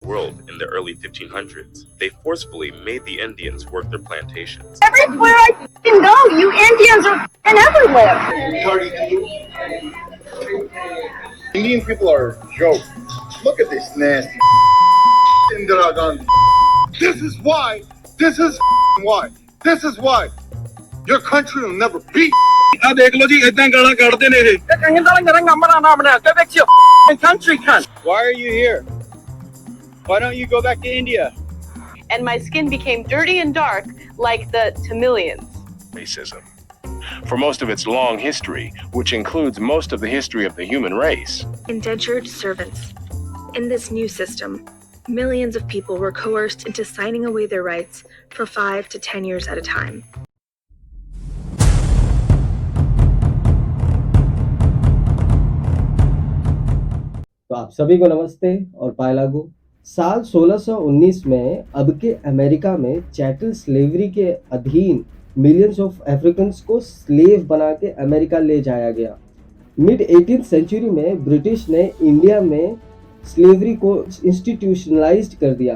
world in the early 1500s. They forcefully made the Indians work their plantations. Everywhere I f***ing go, you Indians are f***ing everywhere. Indian people are a joke. Look at this nasty Indira Gandhi. This is why. This is why. This is why. Your country will never be. ਆ ਦੇਖ ਲਓ ਜੀ ਇਦਾਂ ਗਾਲਾਂ ਕੱਢਦੇ ਨੇ ਇਹ ਕਹੀਂ ਤਾਂ ਮੇਰਾ ਨੰਬਰ ਆਣਾ ਬਣਾ ਕੇ ਵੇਖ your f***ing country cunt. Why are you here? Why don't you go back to India? And my skin became dirty and dark like the Tamilians. Racism. For most of its long history, which includes most of the history of the human race. Indentured servants. In this new system, millions of people were coerced into signing away their rights for 5 to 10 years at a time. तो आप सभी को नमस्ते और पाए लागू। साल 1619 में अब के अमेरिका में चैटल स्लेवरी के अधीन मिलियंस ऑफ अफ्रीकन्स को स्लेव बना के अमेरिका ले जाया गया। मिड 18th सेंचुरी में ब्रिटिश ने इंडिया में स्लेवरी को इंस्टीट्यूशनलाइज्ड कर दिया।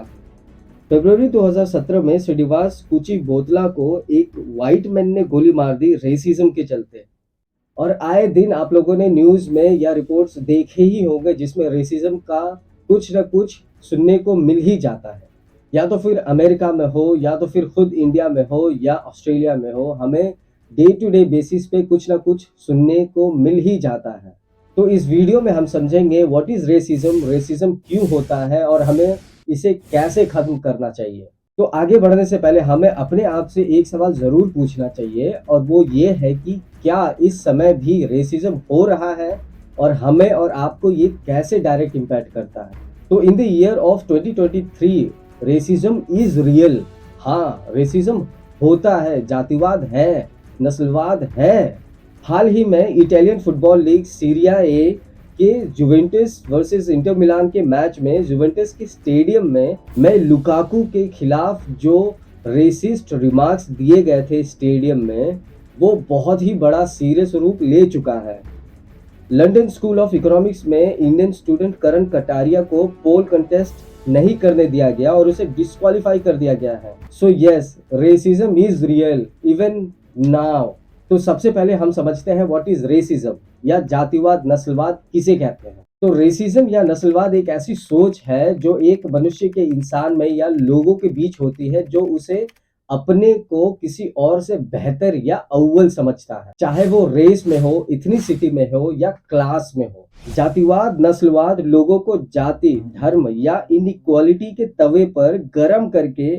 फरवरी 2017 में श्रीनिवास कुचिबोतला को एक वाइट मैन ने गोली मार दी रेसिज्म के चलते। और आए दिन आप लोगों ने न्यूज़ में या रिपोर्ट्स देखे ही होंगे जिसमें रेसिज्म का कुछ न कुछ सुनने को मिल ही जाता है। या तो फिर अमेरिका में हो या तो फिर खुद इंडिया में हो या ऑस्ट्रेलिया में हो, हमें डे टू डे बेसिस पे कुछ ना कुछ सुनने को मिल ही जाता है। तो इस वीडियो में हम समझेंगे व्हाट इज़ रेसिज्म, रेसिज्म क्यों होता है और हमें इसे कैसे ख़त्म करना चाहिए। तो आगे बढ़ने से पहले हमें अपने आप से एक सवाल ज़रूर पूछना चाहिए और वो ये है कि क्या इस समय भी रेसिज्म हो रहा है और हमें और आपको ये कैसे डायरेक्ट इम्पैक्ट करता है। तो in the year of 2023 racism is real. हाँ, रेसिज्म होता है, जातिवाद है, नस्लवाद है। हाल ही में Italian football league Serie A के जुवेंटस वर्सेस इंटर मिलान के मैच में जुवेंटस के स्टेडियम में लुकाकू के खिलाफ जो रेसिस्ट रिमार्क्स दिए गए थे स्टेडियम में, वो बहुत ही बड़ा सीरियस रूप ले चुका है। लंदन स्कूल ऑफ इकोनॉमिक्स में इंडियन स्टूडेंट करण कटारिया को पोल कंटेस्ट नहीं करने दिया गया और उसे डिस्क्वालीफाई कर दिया गया है। So yes, racism is real even now. तो सबसे पहले हम समझते हैं व्हाट इज रेसिज्म या जातिवाद, नस्लवाद किसे कहते हैं। तो रेसिज्म या नस्लवाद एक ऐसी सोच है जो एक मनुष्य के इंसान में या लोगों के बीच होती है जो उसे अपने को किसी और से बेहतर या अव्वल समझता है, चाहे वो रेस में हो, इथनिसिटी में हो या क्लास में हो। जातिवाद, नस्लवाद लोगों को जाति, धर्म या इनइक्वालिटी के तवे पर गरम करके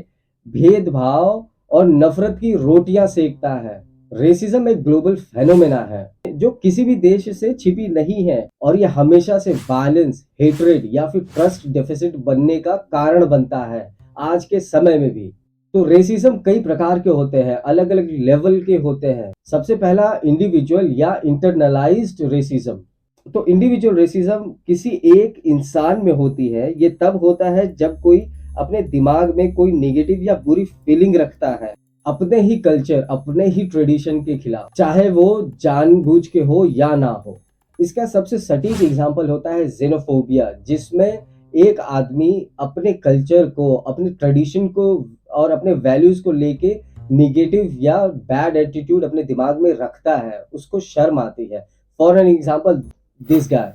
भेदभाव और नफरत की रोटियां सेकता है। रेसिज्म एक ग्लोबल फेनोमेना है जो किसी भी देश से छिपी नहीं है और यह हमेशा से वायलेंस, हेट्रेड या फिर ट्रस्ट डेफिसिट बनने का कारण बनता है आज के समय में भी। तो रेसिज्म कई प्रकार के होते हैं, अलग अलग लेवल के होते हैं। सबसे पहला इंडिविजुअल या इंटरनलाइज्ड रेसिज्म। तो इंडिविजुअल रेसिज्म किसी एक इंसान में होती है। ये तब होता है जब कोई अपने दिमाग में कोई नेगेटिव या बुरी फीलिंग रखता है अपने ही कल्चर, अपने ही ट्रेडिशन के खिलाफ, चाहे वो जानबूझ के हो या ना हो। इसका सबसे सटीक एग्जांपल होता है जेनोफोबिया, जिसमें एक आदमी अपने कल्चर को, अपने ट्रेडिशन को और अपने वैल्यूज को लेके निगेटिव या बैड एटीट्यूड अपने दिमाग में रखता है, उसको शर्म आती है। For an example this guy,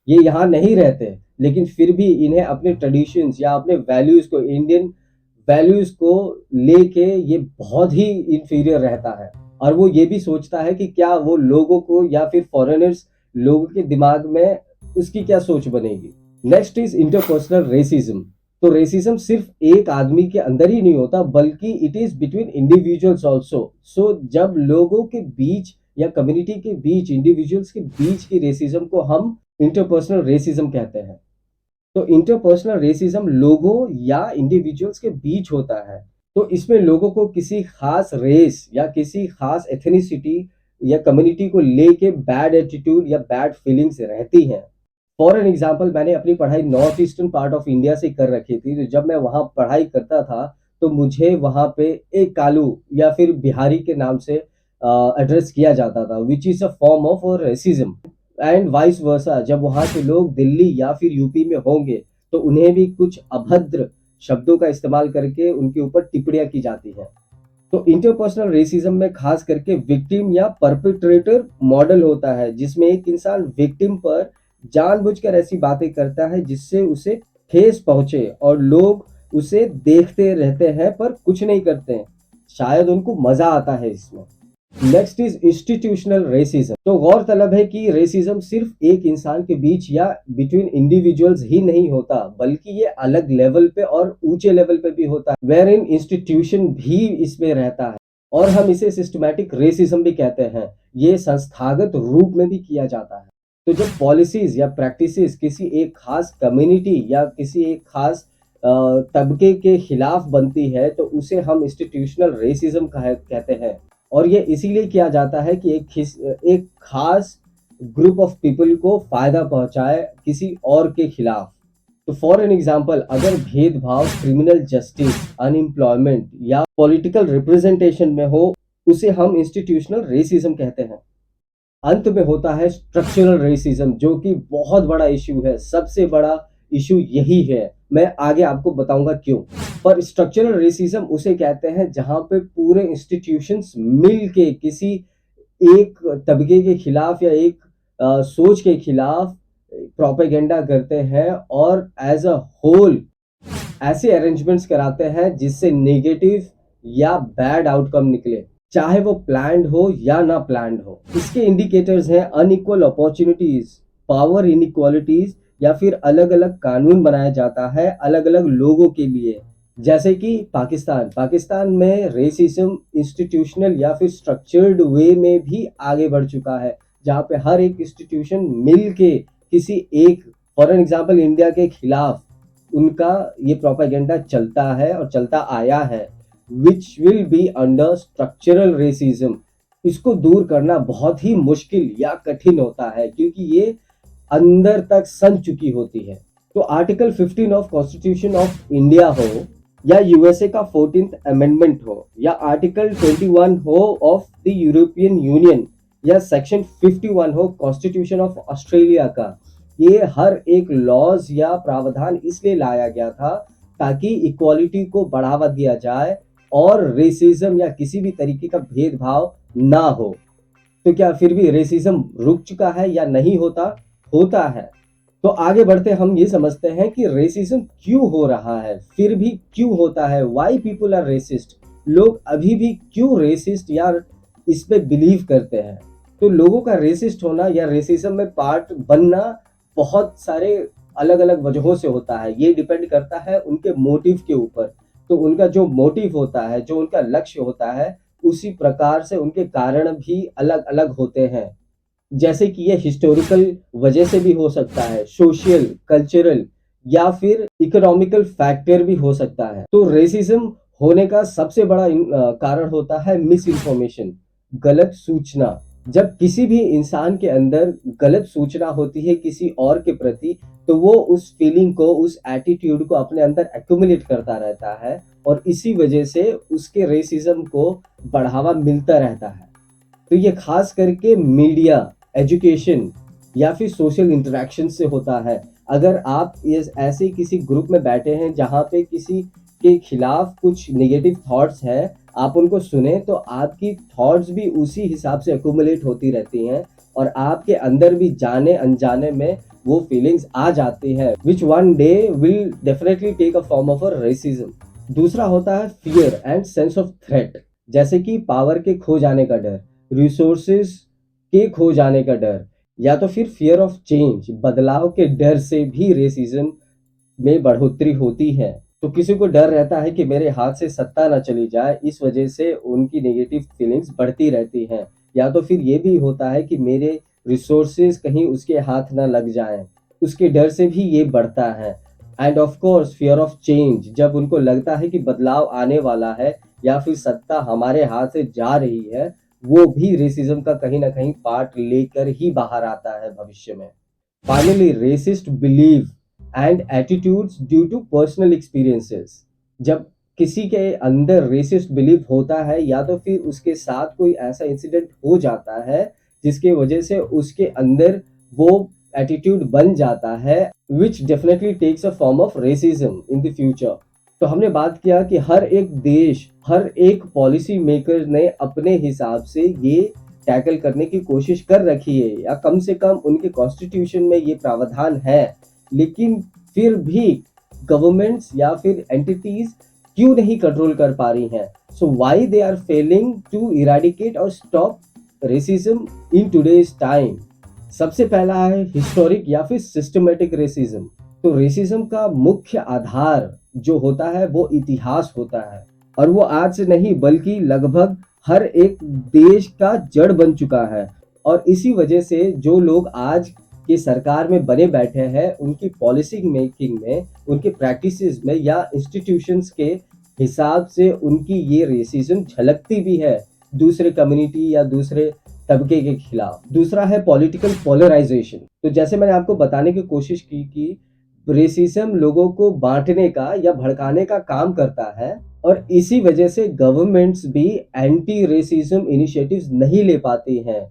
ये यहाँ नहीं रहते लेकिन फिर भी इन्हें अपने ट्रेडिशंस या अपने वैल्यूज को, इंडियन वैल्यूज को लेके ये बहुत ही इंफीरियर रहता है और वो ये भी सोचता है कि क्या वो लोगों को या फिर फॉरेनर्स लोगों के दिमाग में उसकी क्या सोच बनेगी। Next is interpersonal racism. तो रेसिज्म सिर्फ एक आदमी के अंदर ही नहीं होता बल्कि it is between individuals also. So जब लोगों के बीच या कम्युनिटी के बीच, इंडिविजुअल्स के बीच की रेसिज्म को हम इंटरपर्सनल रेसिज्म कहते हैं। तो इंटरपर्सनल रेसिज्म लोगों या इंडिविजुअल्स के बीच होता है। तो इसमें लोगों को किसी खास रेस या किसी खास एथनिसिटी या कम्युनिटी को लेके बैड एटीट्यूड या बैड फीलिंग्स रहती हैं। फॉर एन एग्जांपल, मैंने अपनी पढ़ाई north eastern part of India से कर रखी थी। तो जब मैं वहाँ पढ़ाई करता था तो मुझे वहाँ पे एक कालू या फिर बिहारी के नाम से एड्रेस किया जाता था, which is a form of racism. And vice versa, जब वहाँ के लोग दिल्ली या फिर यूपी में होंगे तो उन्हें भी कुछ अभद्र शब्दों का इस्तेमाल करके उनके ऊपर टिप्पणियां की जाती हैं। तो इंटरपर्सनल रेसिज्म में खास करके विक्टिम या परपेट्रेटर मॉडल होता है, जिसमें एक इंसान विक्टिम पर जानबूझकर ऐसी बातें करता है जिससे उसे ठेस पहुंचे और लोग उसे देखते रहते हैं पर कुछ नहीं करते हैं, शायद उनको मजा आता है इसमें। Next is institutional racism. तो गौरतलब है कि रेसिज्म सिर्फ एक इंसान के बीच या बिटवीन इंडिविजुअल्स ही नहीं होता, बल्कि ये अलग लेवल पे और ऊंचे लेवल पे भी होता है, वेयर इन इंस्टीट्यूशन भी इसमें रहता है, और हम इसे सिस्टमैटिक रेसिज्म भी कहते हैं। ये संस्थागत रूप में भी किया जाता है। तो जब पॉलिसीज या प्रैक्टिसेस किसी एक खास कम्युनिटी या किसी एक खास तबके के खिलाफ बनती है तो उसे हम इंस्टीट्यूशनल रेसिज्म कहते हैं, और ये इसीलिए किया जाता है कि एक खास ग्रुप ऑफ पीपल को फायदा पहुंचाए किसी और के खिलाफ। तो फॉर एन एग्जांपल, अगर भेदभाव क्रिमिनल जस्टिस, अनएम्प्लॉयमेंट या पॉलिटिकल रिप्रेजेंटेशन में हो, उसे हम इंस्टीट्यूशनल रेसिज्म कहते हैं। अंत में होता है स्ट्रक्चरल रेसिज्म, जो कि बहुत बड़ा इश्यू है, सबसे बड़ा इश्यू यही है। मैं आगे आपको बताऊंगा क्यों। पर स्ट्रक्चरल रेसिज्म उसे कहते हैं जहां पे पूरे इंस्टीट्यूशंस मिल के किसी एक तबके के खिलाफ या एक सोच के खिलाफ प्रोपेगेंडा करते हैं और एज अ होल ऐसे अरेंजमेंट्स कराते हैं जिससे नेगेटिव या बैड आउटकम निकले, चाहे वो प्लान्ड हो या ना प्लान्ड हो। इसके इंडिकेटर्स हैं अनइक्वल अपॉर्चुनिटीज, पावर इनइक्वालिटीज, या फिर अलग अलग कानून बनाया जाता है अलग अलग लोगों के लिए। जैसे कि पाकिस्तान में रेसिज्म इंस्टीट्यूशनल या फिर स्ट्रक्चर्ड वे में भी आगे बढ़ चुका है, जहाँ पे हर एक इंस्टीट्यूशन मिल के किसी एक, फॉर एन एग्जाम्पल इंडिया के खिलाफ उनका ये प्रोपेगेंडा चलता है और चलता आया है, which will be under structural racism. इसको दूर करना बहुत ही मुश्किल या कठिन होता है क्योंकि ये अंदर तक सन चुकी होती है। तो article 15 of constitution of India हो, या यूएसए का 14th अमेंडमेंट हो, या आर्टिकल 21 हो ऑफ द यूरोपियन यूनियन, या सेक्शन 51 हो कॉन्स्टिट्यूशन ऑफ ऑस्ट्रेलिया का, ये हर एक लॉज या प्रावधान इसलिए लाया गया था ताकि इक्वालिटी को बढ़ावा दिया जाए और रेसिज्म या किसी भी तरीके का भेदभाव ना हो। तो क्या फिर भी रेसिज्म रुक चुका है या नहीं होता है? तो आगे बढ़ते हम ये समझते हैं कि रेसिज्म क्यों हो रहा है, फिर भी क्यों होता है, व्हाई पीपल आर रेसिस्ट। लोग अभी भी क्यों रेसिस्ट या इस पे बिलीव करते हैं। तो लोगों का रेसिस्ट होना या रेसिज्म में पार्ट बनना बहुत सारे अलग अलग वजहों से होता है। ये डिपेंड करता है उनके मोटिव के ऊपर। तो उनका जो मोटिव होता है, जो उनका लक्ष्य होता है, उसी प्रकार से उनके कारण भी अलग अलग होते हैं। जैसे कि ये हिस्टोरिकल वजह से भी हो सकता है, सोशल, कल्चरल या फिर इकोनॉमिकल फैक्टर भी हो सकता है। तो रेसिज्म होने का सबसे बड़ा कारण होता है मिस इन्फॉर्मेशन, गलत सूचना। जब किसी भी इंसान के अंदर गलत सूचना होती है किसी और के प्रति, तो वो उस फीलिंग को, उस एटीट्यूड को अपने अंदर एक्यूमुलेट करता रहता है और इसी वजह से उसके रेसिज्म को बढ़ावा मिलता रहता है। तो ये खास करके मीडिया, एजुकेशन या फिर सोशल इंटरेक्शन से होता है। अगर आप ऐसे किसी ग्रुप में बैठे हैं जहाँ पे किसी के खिलाफ कुछ नेगेटिव थॉट्स हैं, आप उनको सुने तो आपकी थॉट्स भी उसी हिसाब से एक्यूमुलेट होती रहती हैं और आपके अंदर भी जाने अनजाने में वो फीलिंग्स आ जाती है, which one day will definitely take a form of a racism. दूसरा होता है fear and sense of threat, जैसे कि पावर के खो जाने का डर, रिसोर्सेज के खो जाने का डर, या तो फिर फियर ऑफ चेंज, बदलाव के डर से भी रेसिज्म में बढ़ोतरी होती है। तो किसी को डर रहता है कि मेरे हाथ से सत्ता ना चली जाए, इस वजह से उनकी नेगेटिव फीलिंग्स बढ़ती रहती हैं। या तो फिर ये भी होता है कि मेरे रिसोर्सेज कहीं उसके हाथ ना लग जाएं, उसके डर से भी ये बढ़ता है। End of course fear of change, जब उनको लगता है कि बदलाव आने वाला है या फिर सत्ता हमारे हाथ से जा रही है, वो भी रेसिज्म का कहीं ना कहीं पार्ट लेकर ही बाहर आता है भविष्य में। Finally, racist believe and attitudes due to personal experiences. जब किसी के अंदर रेसिस्ट बिलीव होता है या तो फिर उसके साथ कोई ऐसा इंसिडेंट हो जाता है जिसके वजह से उसके अंदर वो एटीट्यूड बन जाता है which definitely takes a form of racism in the future. तो हमने बात किया कि हर एक देश, हर एक पॉलिसी मेकर ने अपने हिसाब से ये टैकल करने की कोशिश कर रखी है, या कम से कम उनके कॉन्स्टिट्यूशन में ये प्रावधान है, लेकिन फिर भी गवर्नमेंट्स या फिर एंटिटीज क्यों नहीं कंट्रोल कर पा रही हैं? So why they are failing to eradicate और stop racism in today's time? सबसे पहला है हिस्टोरिक या फिर सिस्टमेटिक रेसिज्म। तो रेसिज्म का मुख्य आधार जो होता है वो इतिहास होता है, और वो आज से नहीं बल्कि लगभग हर एक देश का जड़ बन चुका है। और इसी वजह से जो लोग आज की सरकार में बने बैठे हैं, उनकी पॉलिसी मेकिंग में, उनके प्रैक्टिसेस में या इंस्टीट्यूशंस के हिसाब से उनकी ये रेसिज्म झलकती भी है दूसरे कम्युनिटी या दूसरे तबके के खिलाफ। दूसरा है पॉलिटिकल पोलराइजेशन। तो जैसे मैंने आपको बताने की कोशिश की कि रेसिज्म लोगों को बांटने का या भड़काने का काम करता है, और इसी वजह से गवर्नमेंट्स भी एंटी रेसिज्म इनिशिएटिव्स नहीं ले पाती हैं,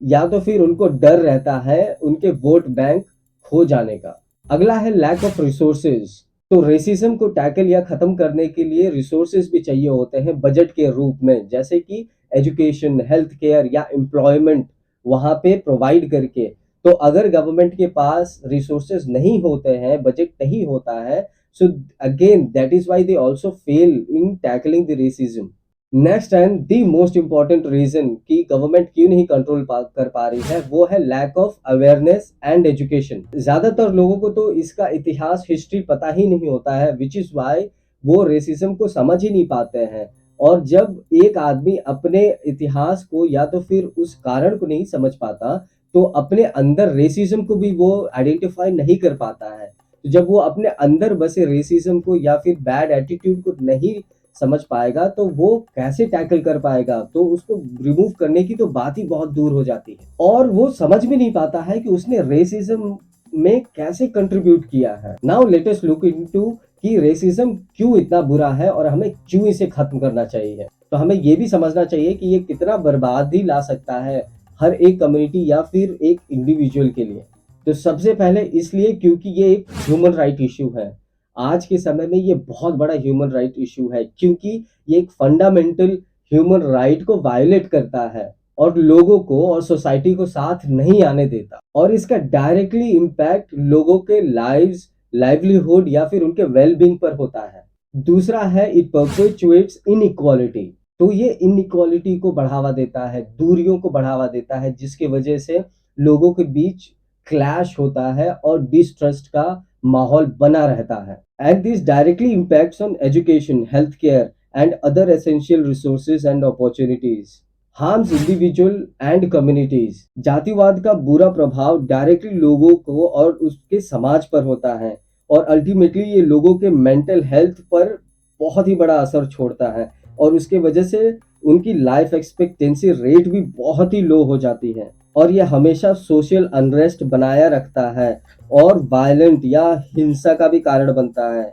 या तो फिर उनको डर रहता है उनके वोट बैंक खो जाने का। अगला है लैक ऑफ रिसोर्सेज। तो रेसिज्म को टैकल या खत्म करने के लिए रिसोर्सेज भी चाहिए होते हैं बजट के रूप में, जैसे कि एजुकेशन, हेल्थ केयर या एम्प्लॉयमेंट वहां पे प्रोवाइड करके। तो अगर गवर्नमेंट के पास रिसोर्सेज नहीं होते हैं, बजट नहीं होता है, so again that is why they also fail in tackling the racism. Next and the most important reason कि गवर्नमेंट क्यों नहीं कंट्रोल कर पा रही है, वो है lack of awareness and education. ज्यादातर लोगों को तो इसका इतिहास, हिस्ट्री पता ही नहीं होता है, विच इज व्हाई वो रेसिज्म को समझ ही नहीं पाते हैं। और जब एक आदमी अपने इतिहास को या तो फिर उस कारण को नहीं समझ पाता, तो अपने अंदर रेसिज्म को भी वो आइडेंटिफाई नहीं कर पाता है। तो जब वो अपने अंदर बसे रेसिज्म को या फिर बैड एटीट्यूड को नहीं समझ पाएगा, तो वो कैसे टैकल कर पाएगा? तो उसको रिमूव करने की तो बात ही बहुत दूर हो जाती है, और वो समझ भी नहीं पाता है कि उसने रेसिज्म में कैसे कंट्रीब्यूट किया है। Now let us look into कि रेसिज्म क्यों इतना बुरा है और हमें क्यों इसे खत्म करना चाहिए। तो हमें ये भी समझना चाहिए कि ये कितना बर्बादी ला सकता है हर एक कम्युनिटी या फिर एक इंडिविजुअल के लिए। तो सबसे पहले इसलिए क्योंकि ये एक ह्यूमन राइट इश्यू है। आज के समय में ये बहुत बड़ा ह्यूमन राइट इश्यू है, क्योंकि ये एक फंडामेंटल ह्यूमन राइट को वायलेट करता है और लोगों को और सोसाइटी को साथ नहीं आने देता, और इसका डायरेक्टली इम्पैक्ट लोगों के लाइव्स, लाइवलीहुड या फिर उनके वेलबींग पर होता है। दूसरा है इट परपेचुएट्स इनइक्वालिटी। तो ये इनइक्वालिटी को बढ़ावा देता है, दूरियों को बढ़ावा देता है, जिसकी वजह से लोगों के बीच क्लैश होता है और डिस्ट्रस्ट का माहौल बना रहता है। And this directly impacts on education, health care and other essential resources and opportunities, harms individual and communities. जातिवाद का बुरा प्रभाव डायरेक्टली लोगों को और उसके समाज पर होता है, और अल्टीमेटली ये लोगों के मेंटल हेल्थ पर बहुत ही बड़ा असर छोड़ता है, और उसके वजह से उनकी लाइफ एक्सपेक्टेंसी रेट भी बहुत ही लो हो जाती है, और यह हमेशा सोशल अनरेस्ट बनाया रखता है और वायलेंट या हिंसा का भी कारण बनता है।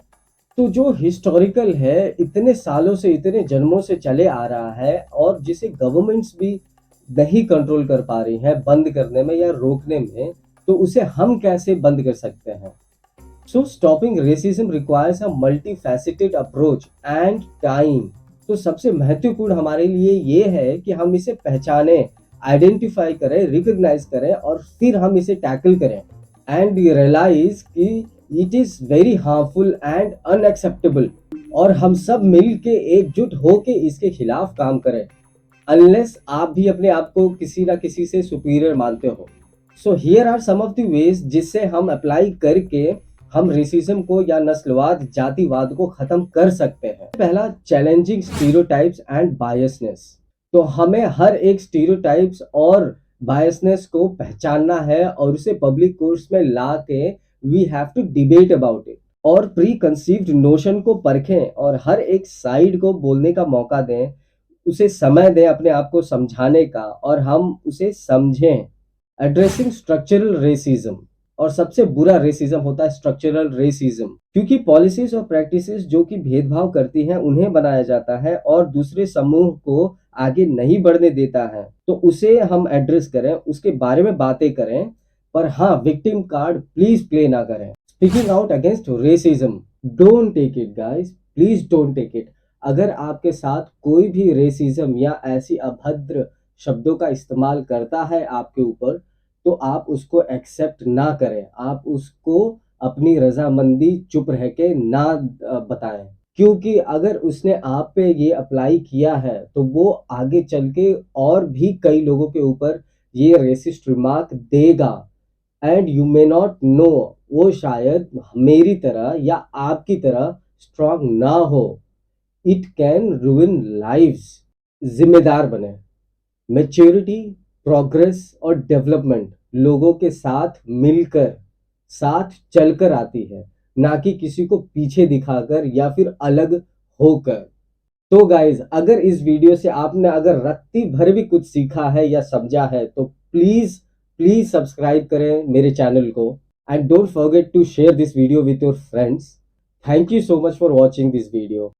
तो जो हिस्टोरिकल है, इतने सालों से, इतने जन्मों से चले आ रहा है, और जिसे गवर्नमेंट्स भी नहीं कंट्रोल कर पा रही हैं बंद करने में या रोकने में, तो उसे हम कैसे बंद कर सकते हैं? So stopping racism requires a multifaceted approach and time. तो सबसे महत्वपूर्ण हमारे लिए ये है कि हम इसे पहचानें, आइडेंटिफाई करें, रिकॉग्नाइज करें, और फिर हम इसे टैकल करें एंड रियलाइज कि it is very harmful and unacceptable, और हम सब मिल के एकजुट होके इसके खिलाफ काम करें, अनलेस आप भी अपने आप को किसी ना किसी से सुपीरियर मानते हो। So here are some of the ways जिससे हम अप्लाई करके हम रेसिज्म को या नस्लवाद, जातिवाद को खत्म कर सकते हैं। पहला, चैलेंजिंग स्टीरियोटाइप्स एंड बायसनेस। तो हमें हर एक स्टीरियोटाइप्स और बायसनेस को पहचानना है और उसे पब्लिक कोर्स में ला के we have to debate about it, और प्री कंसीव्ड नोशन को परखें और हर एक साइड को बोलने का मौका दें, उसे समय दें अपने आप को समझाने का, और हम उसे समझें। एड्रेसिंग स्ट्रक्चरल रेसिज्म, और सबसे बुरा रेसिज्म होता है स्ट्रक्चरल रेसिज्म, क्योंकि पॉलिसीज और प्रैक्टिसेस जो कि भेदभाव करती हैं उन्हें बनाया जाता है और दूसरे समूह को आगे नहीं बढ़ने देता है। तो उसे हम एड्रेस करें, उसके बारे में बातें करें, पर हाँ, विक्टिम कार्ड प्लीज प्ले ना करें। Speaking out against racism, don't take it guys, please don't take it. अगर आपके साथ कोई भी रेसिज्म या ऐसी अभद्र शब्दों का इस्तेमाल करता है आपके ऊपर, तो आप उसको एक्सेप्ट ना करें, आप उसको अपनी रजामंदी चुप रह के ना बताएं, क्योंकि अगर उसने आप पे ये अप्लाई किया है तो वो आगे चल के और भी कई लोगों के ऊपर ये रेसिस्ट रिमार्क देगा। And you may not know, वो शायद मेरी तरह या आपकी तरह स्ट्रांग ना हो। It can रूइन lives. जिम्मेदार बने। मैच्योरिटी, प्रोग्रेस और डेवलपमेंट लोगों के साथ मिलकर, साथ चलकर आती है, ना कि किसी को पीछे दिखाकर या फिर अलग होकर। तो गाइज, अगर इस वीडियो से आपने अगर रत्ती भर भी कुछ सीखा है या समझा है तो प्लीज प्लीज सब्सक्राइब करें मेरे चैनल को, and don't forget to share this video with your friends. Thank you so much for watching this video.